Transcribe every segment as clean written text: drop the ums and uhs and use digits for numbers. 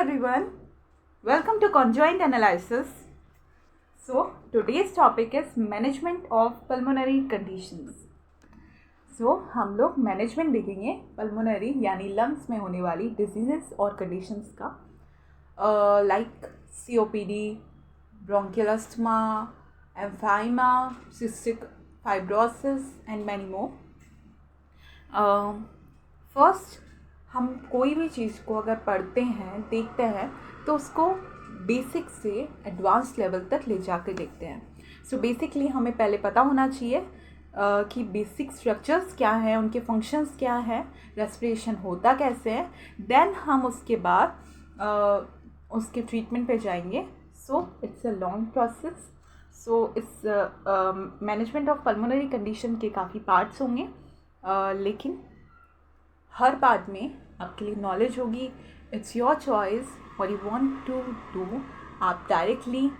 everyone, welcome to Conjoint Analysis. So today's topic is management of pulmonary conditions. So हम लोग management देखेंगे pulmonary यानी lungs में होने वाली डिजीजेस और कंडीशंस का, like COPD, bronchial asthma, emphysema, cystic fibrosis and many more. First, हम कोई भी चीज़ को अगर पढ़ते हैं, देखते हैं, तो उसको बेसिक से एडवांस लेवल तक ले जाकर देखते हैं. सो बेसिकली हमें पहले पता होना चाहिए कि बेसिक स्ट्रक्चर्स क्या हैं, उनके फंक्शंस क्या हैं, रेस्पिरेशन होता कैसे है. देन हम उसके बाद उसके ट्रीटमेंट पे जाएंगे. So it's a long process. So इस मैनेजमेंट ऑफ पल्मोनरी कंडीशन के काफ़ी पार्ट्स होंगे, लेकिन हर पार्ट में आपके लिए नॉलेज होगी. It's your choice what you want to do. आप डायरेक्टली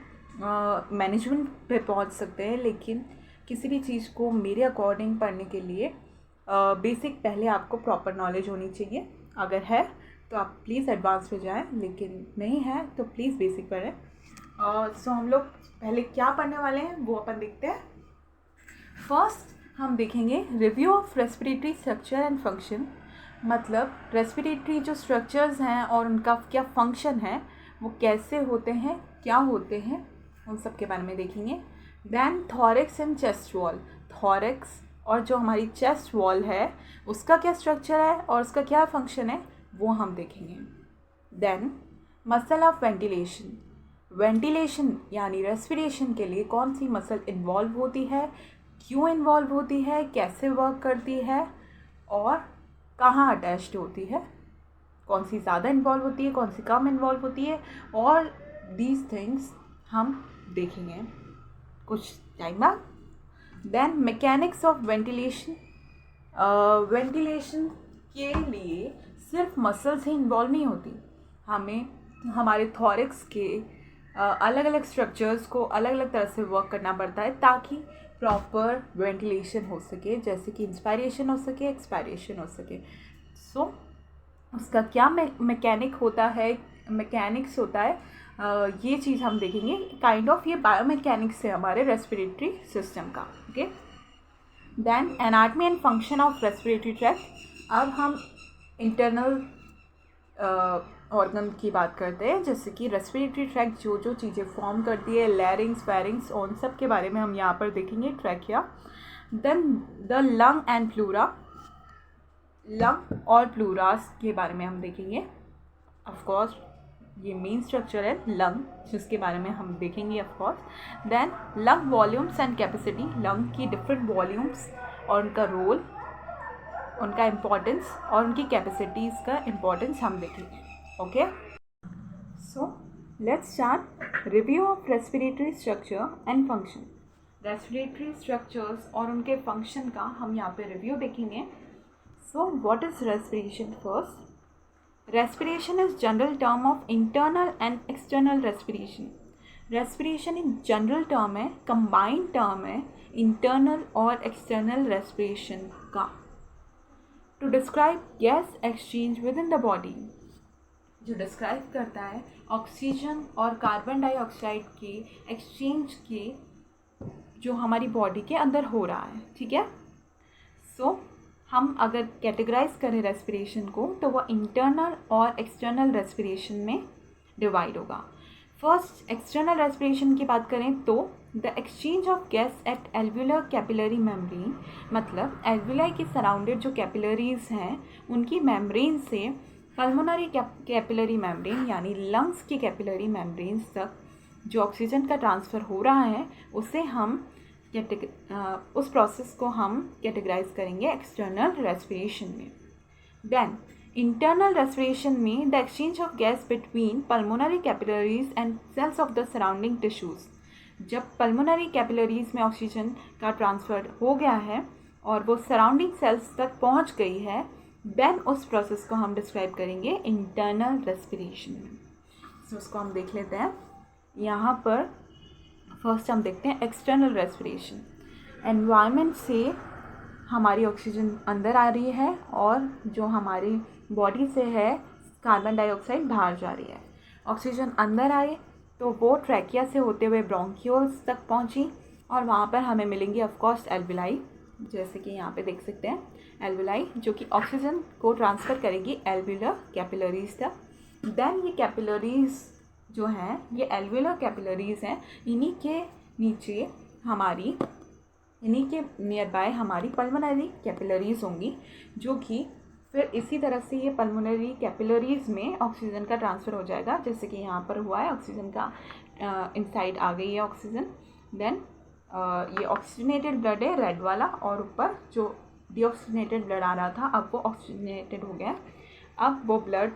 मैनेजमेंट पे पहुंच सकते हैं, लेकिन किसी भी चीज़ को मेरे अकॉर्डिंग पढ़ने के लिए बेसिक पहले आपको प्रॉपर नॉलेज होनी चाहिए. अगर है तो आप प्लीज़ एडवांस पे जाएं, लेकिन नहीं है तो प्लीज़ बेसिक पढ़ें. सो हम लोग पहले क्या पढ़ने वाले हैं वो अपन देखते हैं. फर्स्ट हम देखेंगे review of respiratory structure and function. मतलब रेस्पिरेटरी जो स्ट्रक्चर्स हैं और उनका क्या फंक्शन है, वो कैसे होते हैं, क्या होते हैं, उन सब के बारे में देखेंगे. Then thorax and chest wall. Thorax और जो हमारी चेस्ट वॉल है उसका क्या स्ट्रक्चर है और उसका क्या फंक्शन है वो हम देखेंगे. Then muscle of ventilation. Ventilation यानी रेस्पिरेशन के लिए कौन सी मसल इन्वॉल्व होती है, क्यों इन्वॉल्व होती है, कैसे वर्क करती है और कहाँ अटैच्ड होती है, कौन सी ज़्यादा इन्वॉल्व होती है, कौन सी कम इन्वॉल्व होती है. और दीज थिंग्स हम देखेंगे कुछ टाइम बाद. Then mechanics of ventilation. Ventilation के लिए सिर्फ मसल्स ही इन्वॉल्व नहीं होती. हमें हमारे थॉरेक्स के अलग अलग स्ट्रक्चर्स को अलग अलग तरह से वर्क करना पड़ता है ताकि प्रॉपर वेंटिलेशन हो सके, जैसे कि इंस्पायरेशन हो सके, एक्सपायरेशन हो सके. सो उसका क्या मैकेनिक्स होता है, ये चीज़ हम देखेंगे. काइंड ऑफ ये बायोमैकेनिक्स है हमारे रेस्पिरेटरी सिस्टम का. Okay. Then anatomy and function of respiratory tract. अब हम इंटरनल ऑर्गन की बात करते हैं, जैसे कि रेस्पिरेटरी ट्रैक्ट जो जो चीज़ें फॉर्म करती है, लैरिंग्स, फेरिंग्स, उन सब के बारे में हम यहाँ पर देखेंगे. Trachea. Then the lung and pleura. Lung और प्लूरास के बारे में हम देखेंगे. ऑफ कोर्स ये मेन स्ट्रक्चर है लंग, जिसके बारे में हम देखेंगे of course. Then lung volumes and capacity. Lung की डिफरेंट वॉल्यूम्स और उनका रोल, उनका इम्पोर्टेंस और उनकी कैपेसिटीज़ का इम्पोर्टेंस हम देखेंगे. Okay. So let's start. Review of respiratory structure and function. Respiratory structures और उनके फंक्शन का हम यहाँ पे रिव्यू देखेंगे. So what is respiration? First, respiration is general term of internal and external respiration. respiration in general term है, combined term है internal और external respiration का. to describe gas exchange within the body, जो describe करता है oxygen और carbon dioxide के exchange के जो हमारी बॉडी के अंदर हो रहा है. ठीक है. सो हम अगर कैटेगराइज करें रेस्पिरेशन को तो वह इंटरनल और एक्सटर्नल रेस्पिरेशन में डिवाइड होगा. फर्स्ट एक्सटर्नल रेस्पिरेशन की बात करें तो the exchange of gas at alveolar capillary membrane. मतलब एल्वुलाई के सराउंडेड जो कैपिलरीज हैं उनकी मेम्ब्रेन से पल्मोनरी कैपिलरी मेम्ब्रेन यानी लंग्स की कैपिलरी मेम्ब्रेन्स तक जो ऑक्सीजन का ट्रांसफ़र हो रहा है उसे हम उस प्रोसेस को हम कैटेगराइज करेंगे एक्सटर्नल रेस्पिरेशन में. देन इंटरनल रेस्पिरेशन में the exchange of gas between pulmonary capillaries and cells of the surrounding tissues. जब पल्मोनरी कैपिलरीज में ऑक्सीजन का ट्रांसफ़र हो गया है और वो सराउंडिंग सेल्स तक पहुंच गई है, देन उस प्रोसेस को हम डिस्क्राइब करेंगे इंटरनल रेस्पिरेशन में. सो उसको हम देख लेते हैं. यहाँ पर फर्स्ट हम देखते हैं एक्सटर्नल रेस्पिरेशन. एनवायरनमेंट से हमारी ऑक्सीजन अंदर आ रही है और जो हमारी बॉडी से है कार्बन डाइऑक्साइड बाहर जा रही है. ऑक्सीजन अंदर आए तो वो ट्रैकिया से होते हुए ब्रोंक्यूल्स तक पहुंची और वहाँ पर हमें मिलेंगी ऑफ कोर्स एल्विलाई, जैसे कि यहाँ पे देख सकते हैं एल्विलाई, जो कि ऑक्सीजन को ट्रांसफ़र करेगी एल्वियुलर कैपिलरीज तक। देन ये कैपिलरीज जो हैं, ये एल्वियुलर कैपिलरीज हैं, इन्हीं के नीचे हमारी, इन्हीं के नियर बाय हमारी पल्मोनरी कैपिलरीज होंगी, जो कि फिर इसी तरह से ये पल्मोनरी कैपिलरीज में ऑक्सीजन का ट्रांसफ़र हो जाएगा, जैसे कि यहाँ पर हुआ है, ऑक्सीजन का इनसाइड आ गई है ऑक्सीजन। देन ये ऑक्सीजनेटेड ब्लड है रेड वाला, और ऊपर जो डीऑक्सीजनेटेड ब्लड आ रहा था अब वो ऑक्सीजनेटेड हो गया। अब वो ब्लड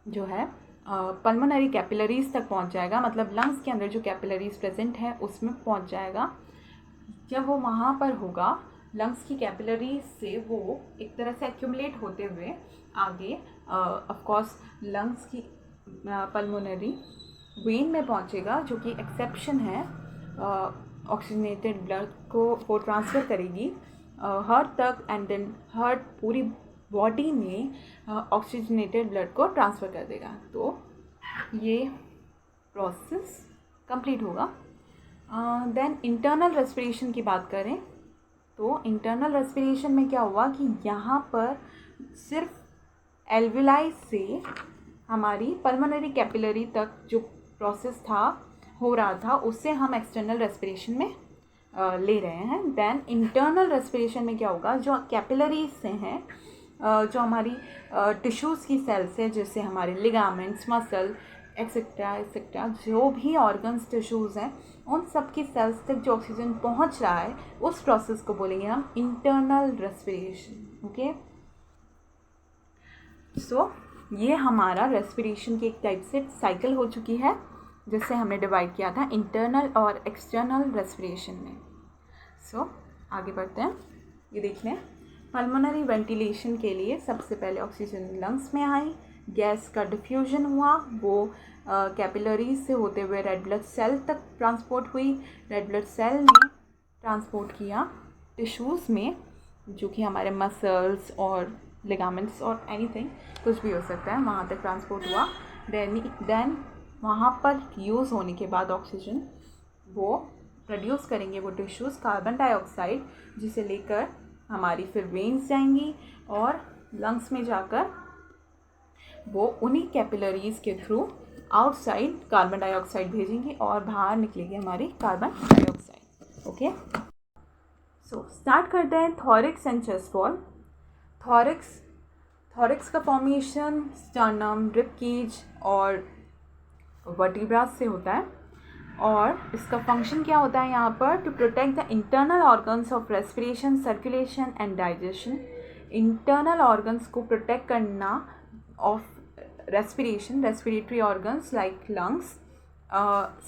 जो है पल्मोनरी कैपिलरीज तक पहुँच जाएगा, मतलब लंग्स के अंदर जो कैपिलरीज प्रेजेंट है उसमें पहुँच जाएगा। जब वो वहाँ पर होगा, लंग्स की कैपिलरीज से वो एक तरह से एक्यूमुलेट होते हुए आगे ऑफ कोर्स लंग्स की पल्मोनरी वेन में पहुँचेगा, जो कि एक्सेप्शन है, ऑक्सीजनेटेड ब्लड को वो ट्रांसफ़र करेगी हार्ट तक, एंड देन हार्ट पूरी बॉडी में ऑक्सीजनेटेड ब्लड को ट्रांसफ़र कर देगा। तो ये प्रोसेस कंप्लीट होगा। देन इंटरनल रेस्पिरेशन की बात करें तो इंटरनल रेस्पिरेशन में क्या हुआ कि यहाँ पर सिर्फ एल्विलाई से हमारी पल्मोनरी कैपिलरी तक जो प्रोसेस था हो रहा था, उससे हम एक्सटर्नल रेस्पिरेशन में ले रहे हैं। देन इंटरनल रेस्पिरेशन में क्या होगा, जो कैपिलरीज से हैं, जो हमारी टिश्यूज़ की सेल्स है, जैसे हमारे लिगामेंट्स, मसल एक्सेट्रा एक्सेट्रा, जो भी ऑर्गन्स टिश्यूज़ हैं, उन सब की सेल्स तक जो ऑक्सीजन पहुंच रहा है, उस प्रोसेस को बोलेंगे हम इंटरनल रेस्पिरेशन। ओके, सो ये हमारा रेस्पिरेशन की एक टाइप से साइकिल हो चुकी है, जिससे हमने डिवाइड किया था इंटरनल और एक्सटर्नल रेस्पिरेशन में। सो आगे बढ़ते हैं। ये देख लें, पल्मोनरी वेंटिलेशन के लिए सबसे पहले ऑक्सीजन लंग्स में आई, गैस का डिफ्यूजन हुआ, वो कैपिलरीज से होते हुए रेड ब्लड सेल तक ट्रांसपोर्ट हुई, रेड ब्लड सेल ने ट्रांसपोर्ट किया टिश्यूज़ में, जो कि हमारे मसल्स और लिगामेंट्स और एनीथिंग कुछ भी हो सकता है, वहाँ तक ट्रांसपोर्ट हुआ। देन वहाँ पर यूज़ होने के बाद ऑक्सीजन वो प्रोड्यूस करेंगे वो टिश्यूज़ कार्बन डाइऑक्साइड, जिसे लेकर हमारी फिर वेन्स जाएंगी और लंग्स में जाकर वो उन्हीं कैपिलरीज के थ्रू आउटसाइड कार्बन डाइऑक्साइड भेजेंगी और बाहर निकलेगी हमारी carbon dioxide. Okay, so start करते हैं thorax and chest wall. Thorax का फॉर्मेशन स्टर्नम, रिब केज और वर्टिब्रास से होता है, और इसका फंक्शन क्या होता है यहाँ पर, to protect the internal organs of respiration, circulation and digestion. Internal organs को प्रोटेक्ट करना of respiration, respiratory organs like lungs,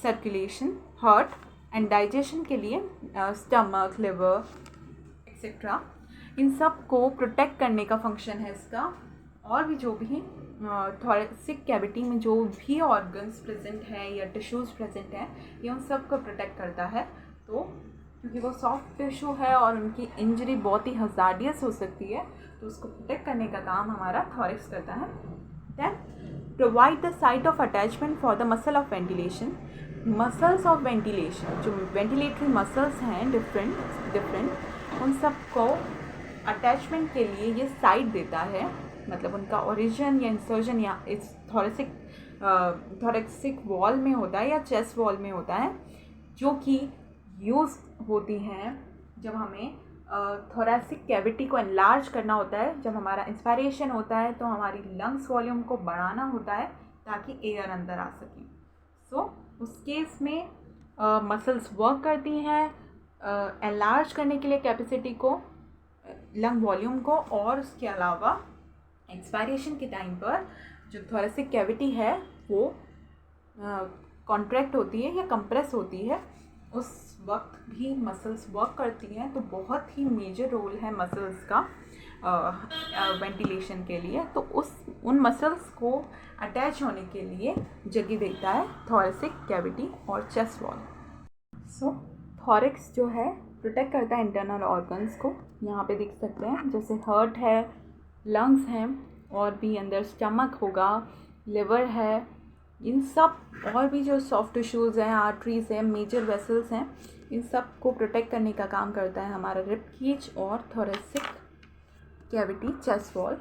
circulation, heart and digestion के लिए स्टमक, लिवर एक्सेट्रा, इन सब को प्रोटेक्ट करने का फंक्शन है इसका। और भी जो भी थोरेसिक कैविटी में जो भी ऑर्गन्स प्रेजेंट हैं या टिश्यूज़ प्रेजेंट हैं, ये उन सब को प्रोटेक्ट करता है। तो क्योंकि वो सॉफ्ट टिश्यू है और उनकी इंजरी बहुत ही हज़ार्डियस हो सकती है, तो उसको प्रोटेक्ट करने का काम हमारा थॉरिक्स करता है। Then provide the site of attachment for the muscle of ventilation. Muscles of ventilation, जो वेंटिलेटरी मसल्स हैं डिफरेंट, उन सब को अटैचमेंट के लिए ये साइट देता है, मतलब उनका ओरिजिन या इंसर्जन या इस थोरेसिक वॉल में होता है या चेस्ट वॉल में होता है, जो कि यूज़ होती हैं जब हमें थोरेसिक कैविटी को एनलार्ज करना होता है। जब हमारा इंस्पायरेशन होता है तो हमारी लंग्स वॉल्यूम को बढ़ाना होता है ताकि एयर अंदर आ सके। सो उस केस में मसल्स वर्क करती हैं एनलार्ज करने के लिए कैपेसिटी को, लंग वॉल्यूम को, और उसके अलावा एक्सपायरेशन के टाइम पर जो थोरेसिक कैविटी है वो कॉन्ट्रैक्ट होती है या कंप्रेस होती है, उस वक्त भी मसल्स वर्क करती हैं। तो बहुत ही मेजर रोल है मसल्स का वेंटिलेशन के लिए। तो उन मसल्स को अटैच होने के लिए जगह देता है थोरेसिक कैविटी और चेस्ट वॉल। सो थॉरिक्स जो है प्रोटेक्ट करता है इंटरनल ऑर्गन्स को। यहाँ पे देख सकते हैं, जैसे हार्ट है, लंग्स हैं, और भी अंदर स्टमक होगा, लिवर है, इन सब और भी जो सॉफ्ट टिश्यूज़ हैं, आर्टरीज़ हैं, मेजर वेसल्स हैं, इन सब को प्रोटेक्ट करने का काम करता है हमारा रिब केज और थोरेसिक कैविटी, चेस्ट वॉल।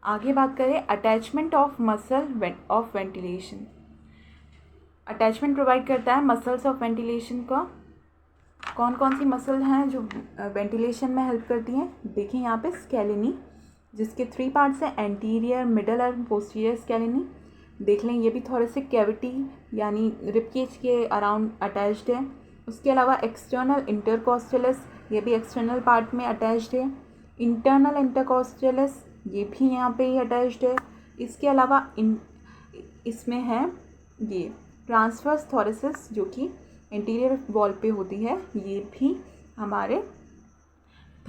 आगे बात करें attachment of muscle of ventilation. Attachment provide करता है मसल्स ऑफ वेंटिलेशन का। कौन कौन सी मसल हैं जो वेंटिलेशन में हेल्प करती हैं? देखिए यहाँ पे स्केलेनी, जिसके 3 पार्ट्स हैं, एंटीरियर, मिडल और पोस्टीरियर स्केलेनी। देख लें ये भी थोरेसिक कैविटी यानी रिब केज के अराउंड अटैच्ड है। उसके अलावा एक्सटर्नल इंटरकोस्टलिस, ये भी एक्सटर्नल पार्ट में अटैच्ड है। इंटरनल इंटरकोस्टलिस, ये भी यहाँ पे ही अटैच्ड है। इसके अलावा इसमें है ये ट्रांसवर्स थोरेसिस जो कि इंटीरियर वॉल पे होती है, ये भी हमारे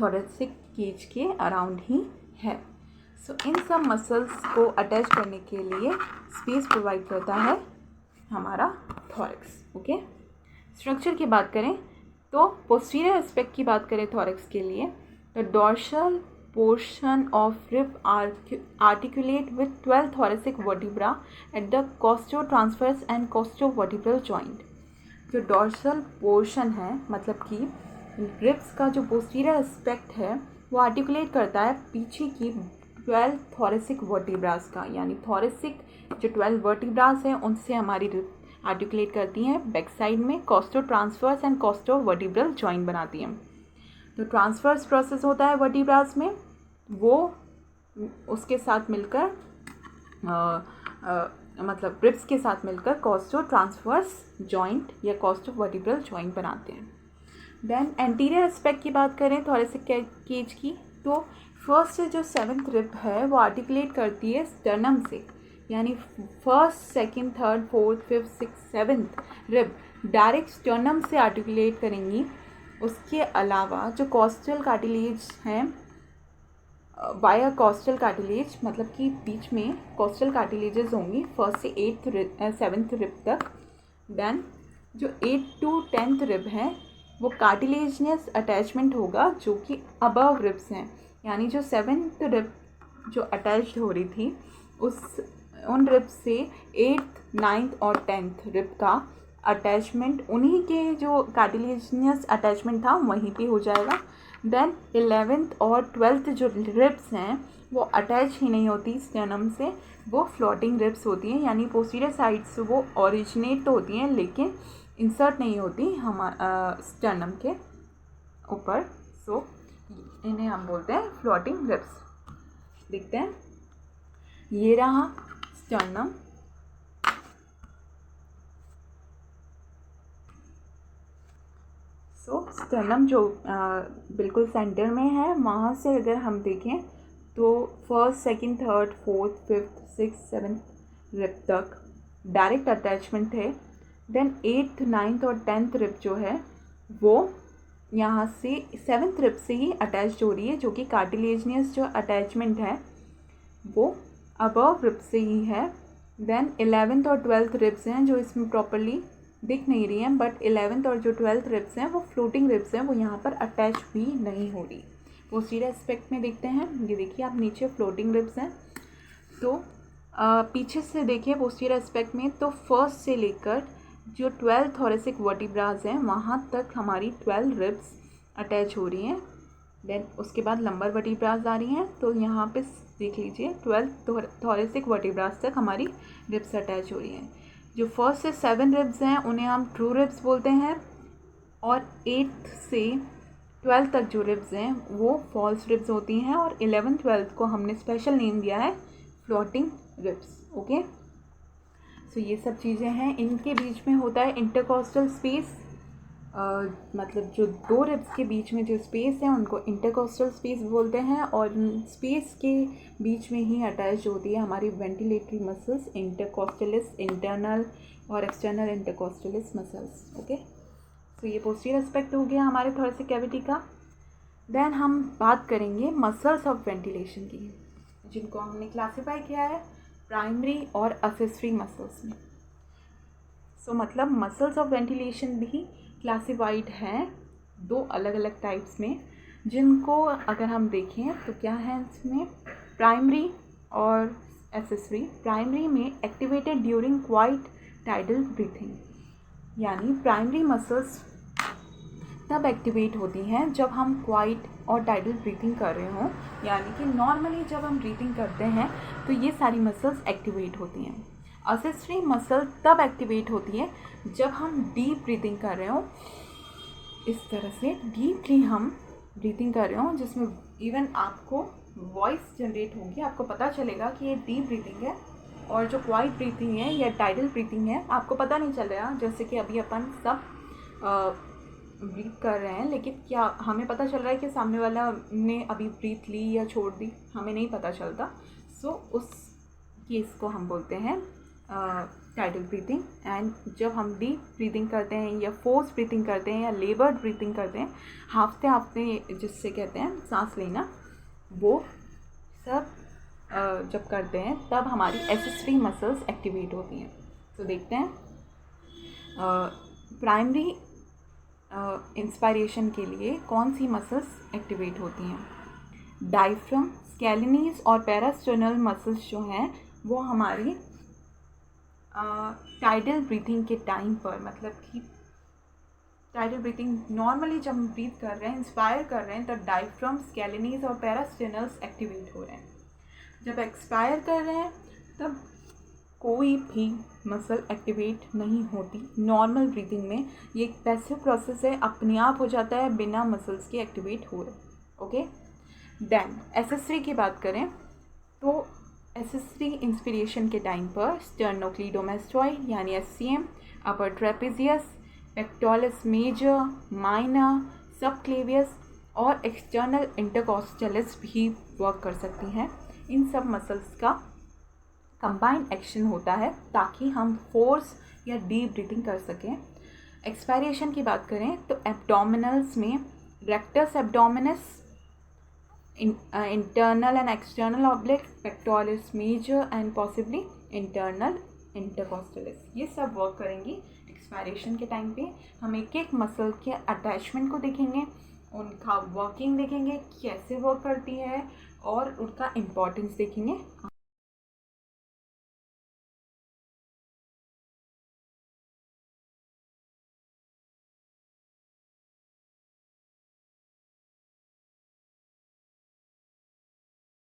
थोरेसिक केज के अराउंड ही है। सो इन सब मसल्स को अटैच करने के लिए स्पेस प्रोवाइड करता है हमारा थोरैक्स। ओके, स्ट्रक्चर की बात करें तो पोस्टीरियर एस्पेक्ट की बात करें थोरैक्स के लिए, तो dorsal portion of rib articulate with 12 thoracic vertebra at the costotransverse and costovertebral joint। जो डोर्सल पोर्शन है, मतलब कि रिब्स का जो पोस्टीरियर एस्पेक्ट है वो आर्टिकुलेट करता है पीछे की 12 थोरेसिक वर्टिब्रास का, यानी थोरेसिक जो 12 वर्टिब्रास हैं उनसे हमारी रिब आर्टिकुलेट करती हैं बैक साइड में, कोस्टोट्रांसवर्स एंड कोस्टोवर्टिब्रल जॉइंट बनाती हैं। तो ट्रांसफर्स प्रोसेस होता है वर्टिब्रास में, वो उसके साथ मिलकर मतलब रिब्स के साथ मिलकर कोस्टो ट्रांसफर्स जॉइंट या कोस्टोवर्टिब्रल जॉइंट बनाते हैं। देन एंटीरियर एस्पेक्ट की बात करें थोरेसिक केज की, तो फर्स्ट जो 7th रिब है वो आर्टिकुलेट करती है स्टर्नम से, यानी 1st, 2nd, 3rd, 4th, 5th, 6th, 7th rib direct sternum से आर्टिकुलेट करेंगी। उसके अलावा जो कॉस्टल कार्टिलेज हैं, वाया कॉस्टल कार्टिलेज, मतलब कि बीच में कॉस्टल कार्टिलेजेस होंगी 1st से 7th रिब तक। देन जो 8th to 10th रिब है वो कार्टिलेजनियस अटैचमेंट होगा जो कि अबव रिब्स हैं, यानी जो 7th रिब जो अटैच्ड हो रही थी उन रिब से 8th, 9th और 10th रिब का अटैचमेंट, उन्हीं के जो कार्टिलेजनियस अटैचमेंट था वहीं पे हो जाएगा। देन 11th और 12th जो रिब्स हैं वो अटैच ही नहीं होती स्टर्नम से, वो फ्लोटिंग रिब्स होती हैं, यानी पोस्टीरियर साइड से वो ओरिजिनेट तो होती हैं लेकिन इंसर्ट नहीं होती स्टर्नम के ऊपर। सो इन्हें हम बोलते हैं फ्लोटिंग रिब्स। देखते हैं, ये रहा स्टर्नम। तो स्टर्नम जो बिल्कुल सेंटर में है, वहाँ से अगर हम देखें तो 1st, 2nd, 3rd, 4th, 5th, 6th, 7th rib तक डायरेक्ट अटैचमेंट है। देन 8th, 9th और 10th रिब जो है वो यहाँ से 7th रिब से ही अटैच्ड हो रही है, जो कि कार्टिलेजनियस जो अटैचमेंट है वो अबव रिब से ही है। देन 11th और 12th रिब्स हैं जो इसमें प्रॉपरली दिख नहीं रही हैं, बट 11th और जो 12th रिब्स हैं वो फ्लोटिंग रिब्स हैं, वो यहाँ पर अटैच भी नहीं हो रही। पोस्टीरियर एस्पेक्ट में देखते हैं, ये देखिए आप नीचे फ्लोटिंग रिब्स हैं। तो पीछे से देखिए पोस्टीरियर एस्पेक्ट में, तो 1st से लेकर जो 12 थोरेसिक वर्टिब्रास हैं वहाँ तक हमारी 12 रिब्स अटैच हो रही हैं। देन उसके बाद लंबर वर्टिब्रास आ रही हैं, तो यहाँ पे देख लीजिए 12 थोरेसिक वर्टिब्रास तक हमारी रिब्स अटैच हो रही हैं। जो 1st से 7 रिब्स हैं उन्हें हम ट्रू रिब्स बोलते हैं, और 8th से 12th तक जो रिब्स हैं वो फॉल्स रिब्स होती हैं, और 11th 12th को हमने स्पेशल नेम दिया है फ्लोटिंग रिब्स। ओके, सो ये सब चीज़ें हैं। इनके बीच में होता है इंटरकोस्टल स्पेस, मतलब जो 2 रिब्स के बीच में जो स्पेस है उनको इंटरकोस्टल स्पेस बोलते हैं, और स्पेस के बीच में ही अटैच होती है हमारी वेंटिलेटरी मसल्स, इंटरकोस्टलिस इंटरनल और एक्सटर्नल इंटरकोस्टलिस मसल्स। ओके, तो ये पोस्टीरियर एस्पेक्ट हो गया हमारे थोरेसिक कैविटी का। देन हम बात करेंगे मसल्स ऑफ वेंटिलेशन की, जिनको हमने क्लासीफाई किया है प्राइमरी और असेसरी मसल्स में। सो मतलब मसल्स ऑफ वेंटिलेशन भी क्लासिफाइड हैं 2 अलग अलग टाइप्स में, जिनको अगर हम देखें तो क्या है इसमें प्राइमरी और accessory प्राइमरी में activated during quite tidal breathing, यानी प्राइमरी मसल्स तब एक्टिवेट होती हैं जब हम क्वाइट और टाइडल ब्रीथिंग कर रहे हों, यानी कि नॉर्मली जब हम ब्रीथिंग करते हैं तो ये सारी मसल्स एक्टिवेट होती हैं। एक्सेसरी मसल तब एक्टिवेट होती है जब हम डीप ब्रीथिंग कर रहे हों, इस तरह से डीपली हम ब्रीथिंग कर रहे हों जिसमें इवन आपको वॉइस जनरेट होगी, आपको पता चलेगा कि ये डीप ब्रीथिंग है। और जो क्वाइट ब्रीथिंग है या टाइडल ब्रीथिंग है आपको पता नहीं चल रहा, जैसे कि अभी अपन सब ब्रीथ कर रहे हैं लेकिन क्या हमें पता चल रहा है कि सामने वाला ने अभी ब्रीथ ली या छोड़ दी, हमें नहीं पता चलता। सो उस केस को हम बोलते हैं टाइडल ब्रीथिंग। एंड जब हम डीप ब्रीथिंग करते हैं या फोर्स ब्रीथिंग करते हैं या लेबर्ड ब्रीथिंग करते हैं, हाफते हाफते जिससे कहते हैं सांस लेना, वो सब जब करते हैं तब हमारी एक्सेसरी मसल्स एक्टिवेट होती हैं। तो देखते हैं प्राइमरी इंस्पायरेशन के लिए कौन सी मसल्स एक्टिवेट होती हैं। डायफ्राम, स्केलेनीज और पैरास्टर्नल मसल्स जो हैं वो हमारी टाइडल ब्रीथिंग के टाइम पर, मतलब कि टाइडल ब्रीथिंग नॉर्मली जब हम ब्रीथ कर रहे हैं, इंस्पायर कर रहे हैं, तो डायफ्राम, स्केलेनीज और पैरास्टर्नल्स एक्टिवेट हो रहे हैं। जब एक्सपायर कर रहे हैं तब कोई भी मसल एक्टिवेट नहीं होती। नॉर्मल ब्रीथिंग में ये एक पैसिव प्रोसेस है, अपने आप हो जाता है बिना मसल्स के एक्टिवेट हो रहे। ओके, देन एक्सेसरी की बात करें तो एक्सेसरी इंस्पिरेशन के टाइम पर स्टर्नोक्लीडोमास्टॉइड यानी SCM, upper trapezius, pectoralis major, minor, subclavius और एक्सटर्नल इंटरकॉस्टलिस भी वर्क कर सकती हैं। इन सब मसल्स का कंबाइंड एक्शन होता है ताकि हम फोर्स या डीप ब्रीथिंग कर सकें। एक्सपायरेशन की बात करें तो एब्डोमिनल्स में rectus abdominis, internal and external oblique, pectoralis major and possibly internal intercostalis, ये सब वर्क करेंगी एक्सपायरेशन के टाइम पे। हम एक एक मसल के अटैचमेंट को देखेंगे, उनका वर्किंग देखेंगे कैसे वर्क करती है और उनका इम्पोर्टेंस देखेंगे।